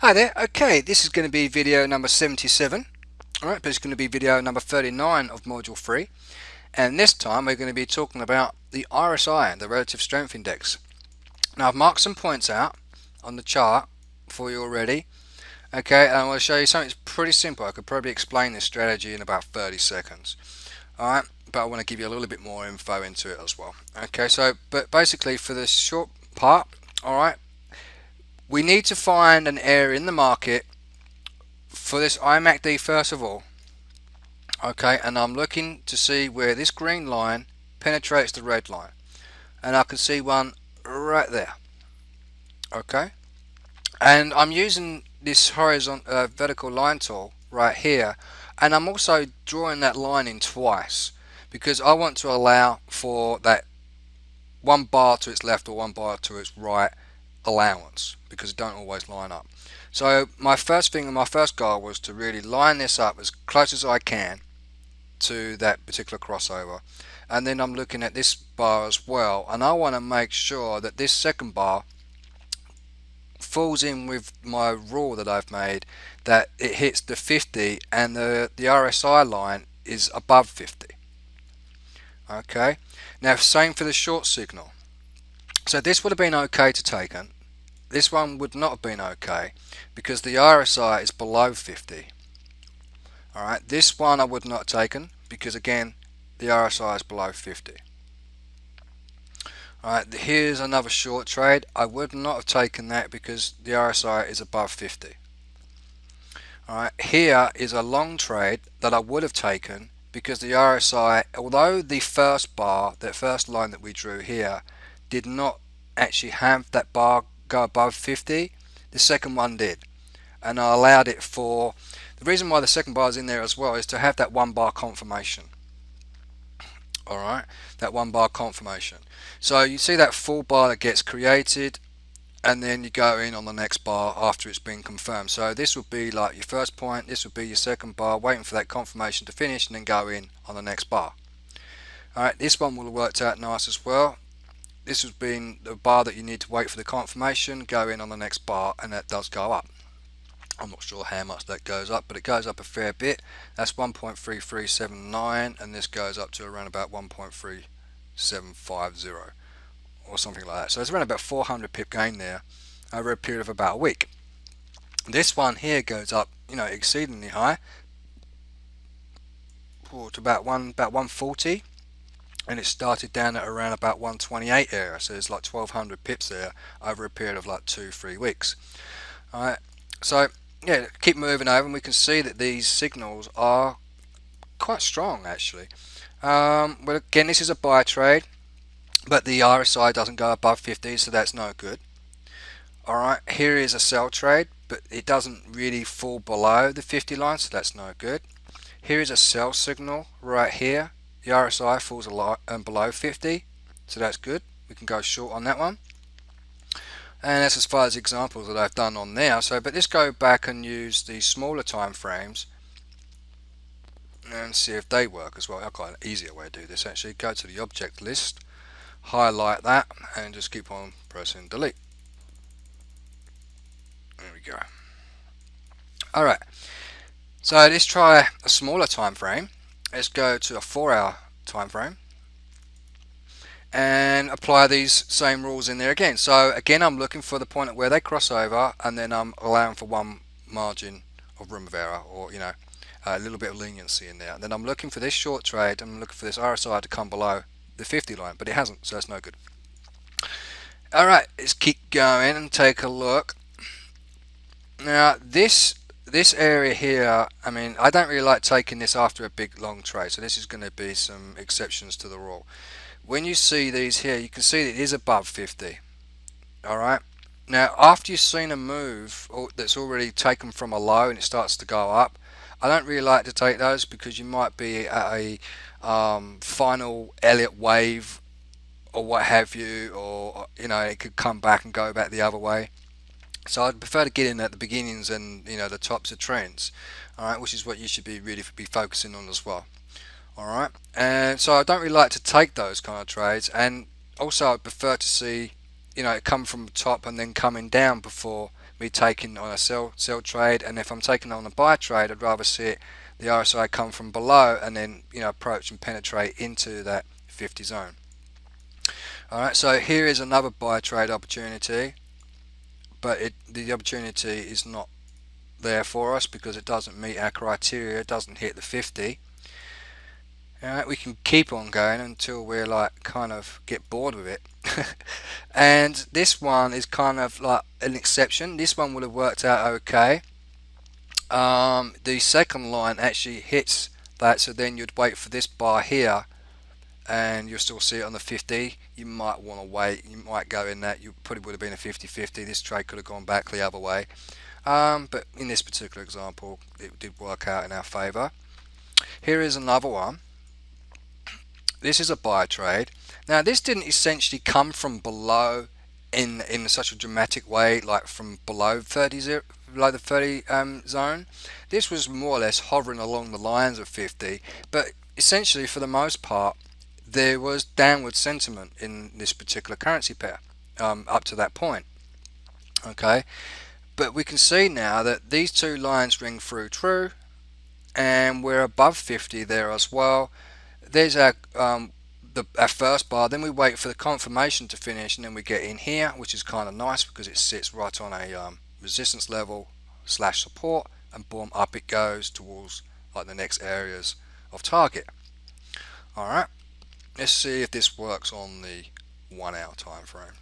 Hi there. Okay, this is going to be video number 77. Alright, but it's going to be video number 39 of module 3. And this time we're going to be talking about the RSI, the Relative Strength Index. Now I've marked some points out on the chart for you already. Okay, and I want to show you something that's pretty simple. I could probably explain this strategy in about 30 seconds. Alright, but I want to give you a little bit more info into it as well. Okay, so, but basically for this short part, alright, we need to find an area in the market for this iMACD first of all. Okay, and I'm looking to see where this green line penetrates the red line, and I can see one right there. Okay, and I'm using this horizontal vertical line tool right here, and I'm also drawing that line in twice because I want to allow for that one bar to its left or one bar to its right allowance, because it don't always line up. So my first thing and my first goal was to really line this up as close as I can to that particular crossover, and then I'm looking at this bar as well, and I want to make sure that this second bar falls in with my rule that I've made, that it hits the 50 and the RSI line is above 50. Okay, now same for the short signal. So this would have been okay to taken. This one would not have been okay because the RSI is below 50. Alright, this one I would not have taken because again the RSI is below 50. Alright, here's another short trade. I would not have taken that because the RSI is above 50. Alright, here is a long trade that I would have taken because the RSI, although the first bar, that first line that we drew here, did not actually have that bar go above 50, the second one did, and I allowed it for the reason why the second bar is in there as well is to have that one bar confirmation. Alright, that one bar confirmation. So you see that full bar that gets created, and then you go in on the next bar after it's been confirmed. So this would be like your first point, this would be your second bar, waiting for that confirmation to finish and then go in on the next bar. Alright, this one will have worked out nice as well. This has been the bar that you need to wait for the confirmation, go in on the next bar, and that does go up. I'm not sure how much that goes up, but it goes up a fair bit. That's 1.3379, and this goes up to around about 1.3750 or something like that. So it's around about 400 pip gain there over a period of about a week. This one here goes up, exceedingly high, to about 140. And it started down at around about 128 area, so there's like 1200 pips there over a period of like 2-3 weeks. Alright, so yeah, keep moving over and we can see that these signals are quite strong actually. Well, again, this is a buy trade, but the RSI doesn't go above 50, so that's no good. Alright, here is a sell trade, but it doesn't really fall below the 50 line, so that's no good. Here is a sell signal right here. The RSI falls below 50, so that's good. We can go short on that one. And that's as far as examples that I've done on there. So, but let's go back and use the smaller time frames and see if they work as well. I've got an easier way to do this actually. Go to the object list, highlight that, and just keep on pressing delete. There we go. Alright, so let's try a smaller time frame. Let's go to a 4-hour time frame and apply these same rules in there again. So again, I'm looking for the point at where they cross over, and then I'm allowing for one margin of room of error, or a little bit of leniency in there. And then I'm looking for this short trade, I'm looking for this RSI to come below the 50 line, but it hasn't, so that's no good. Alright, let's keep going and take a look. Now this area here, I mean, I don't really like taking this after a big long trade, so this is going to be some exceptions to the rule. When you see these here, you can see that it is above 50. Alright, now after you've seen a move that's already taken from a low and it starts to go up, I don't really like to take those because you might be at a final Elliott wave or what have you, or it could come back and go back the other way. So I'd prefer to get in at the beginnings and the tops of trends, alright, which is what you should be really be focusing on as well. Alright, and so I don't really like to take those kind of trades, and also I prefer to see it come from the top and then coming down before me taking on a sell trade, and if I'm taking on a buy trade, I'd rather see it, the RSI come from below and then approach and penetrate into that 50 zone. Alright, so here is another buy trade opportunity, but the opportunity is not there for us because it doesn't meet our criteria, it doesn't hit the 50. Alright, we can keep on going until we're like kind of get bored with it. And this one is kind of like an exception. This one would have worked out okay. The second line actually hits that, so then you'd wait for this bar here and you'll still see it on the 50. You might want to wait, you might go in that, you probably would have been a 50-50. This trade could have gone back the other way, but in this particular example it did work out in our favor. Here is another one. This is a buy trade. Now this didn't essentially come from below in such a dramatic way, like from below below the 30 zone. This was more or less hovering along the lines of 50, but essentially for the most part there was downward sentiment in this particular currency pair up to that point. Okay, but we can see now that these two lines ring through true, and we're above 50 there as well. There's our first bar. Then we wait for the confirmation to finish, and then we get in here, which is kind of nice because it sits right on a resistance level / support, and boom, up it goes towards like the next areas of target. Alright, let's see if this works on the 1 hour time frame.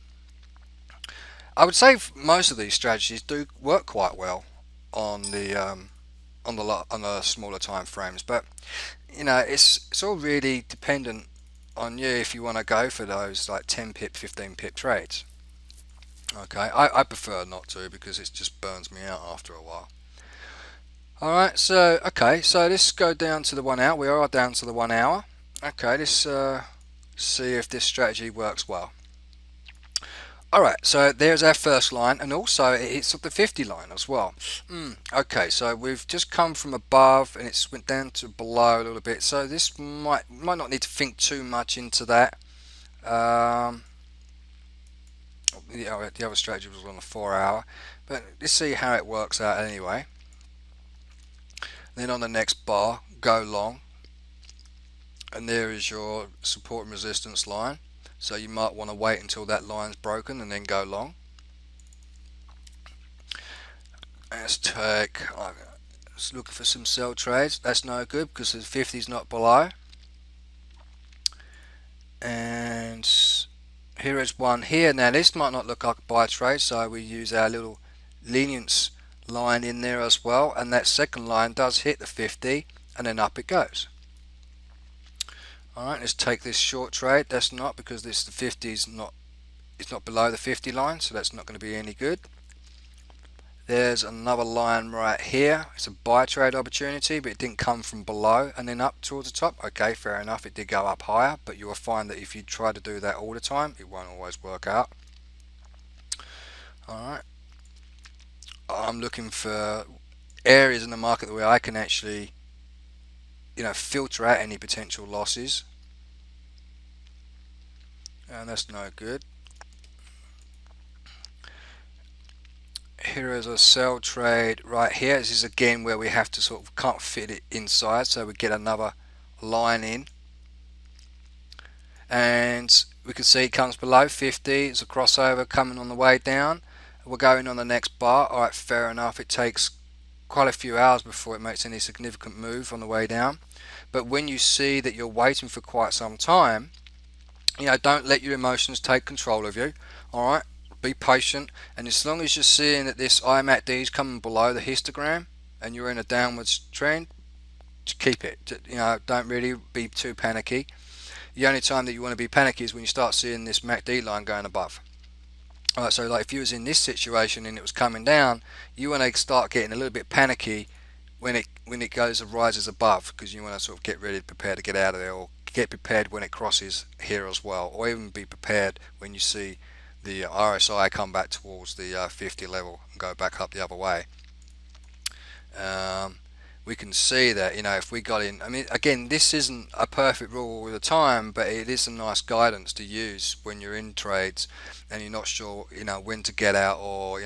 I would say most of these strategies do work quite well on the smaller time frames, but it's all really dependent on you if you want to go for those like 10 pip 15 pip trades. Okay, I prefer not to because it just burns me out after a while. Alright, so let's go down to the 1 hour. We are down to the 1 hour. Okay, let's see if this strategy works well. Alright, so there's our first line, and also it hits up the 50 line as well. Okay, so we've just come from above and it's went down to below a little bit, so this might not need to think too much into that. The other strategy was on the 4 hour, but let's see how it works out anyway. Then on the next bar, go long, and there is your support and resistance line. So you might want to wait until that line's broken and then go long. Let's look for some sell trades. That's no good because the 50 is not below. And here is one here. Now this might not look like a buy trade, so we use our little lenience line in there as well, and that second line does hit the 50 and then up it goes. Alright, let's take this short trade. That's not, because the 50 is not, it's not below the 50 line, so that's not going to be any good. There's another line right here. It's a buy trade opportunity, but it didn't come from below and then up towards the top. Okay, fair enough, it did go up higher, but you will find that if you try to do that all the time, it won't always work out. Alright, I'm looking for areas in the market where I can actually filter out any potential losses, and that's no good. Here is a sell trade right here. This is again where we have to sort of can't fit it inside, so we get another line in, and we can see it comes below 50. It's a crossover coming on the way down. We're going on the next bar. Alright, fair enough, it takes quite a few hours before it makes any significant move on the way down, but when you see that you're waiting for quite some time, don't let your emotions take control of you. Alright, be patient, and as long as you're seeing that this iMACD is coming below the histogram and you're in a downwards trend, keep it. Don't really be too panicky. The only time that you want to be panicky is when you start seeing this MACD line going above. Alright, so like if you was in this situation and it was coming down, you want to start getting a little bit panicky when it rises above, because you want to sort of get ready, prepare to get out of there, or get prepared when it crosses here as well, or even be prepared when you see the RSI come back towards the 50 level and go back up the other way. We can see that if we got in, I mean, again, this isn't a perfect rule all the time, but it is a nice guidance to use when you're in trades and you're not sure when to get out, or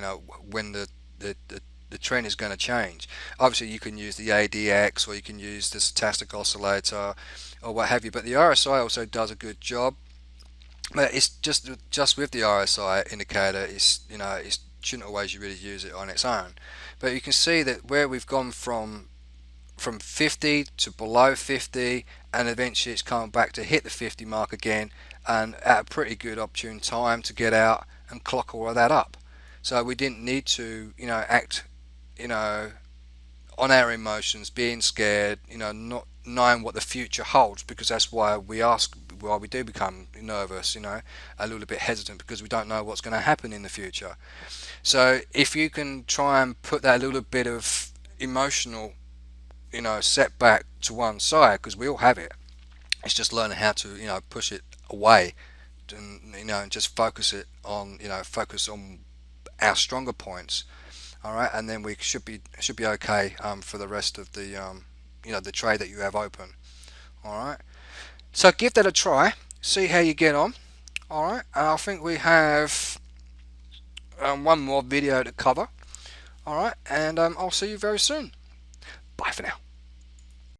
when the the trend is going to change. Obviously you can use the ADX, or you can use the Stochastic oscillator or what have you, but the RSI also does a good job. But it's just with the RSI indicator, it's, you know, it shouldn't always really use it on its own. But you can see that where we've gone from 50 to below 50, and eventually it's come back to hit the 50 mark again, and at a pretty good opportune time to get out and clock all of that up. So we didn't need to, you know, act, you know, on our emotions, being scared, you know, not knowing what the future holds, because that's why we do become nervous, you know, a little bit hesitant, because we don't know what's going to happen in the future. So if you can try and put that little bit of emotional, you know, setback to one side, because we all have it, it's just learning how to, you know, push it away, and, you know, and just focus on our stronger points. All right, and then we should be okay for the rest of the you know, the trade that you have open. All right, so give that a try, see how you get on. All right, I think we have one more video to cover. All right, and I'll see you very soon. Bye for now.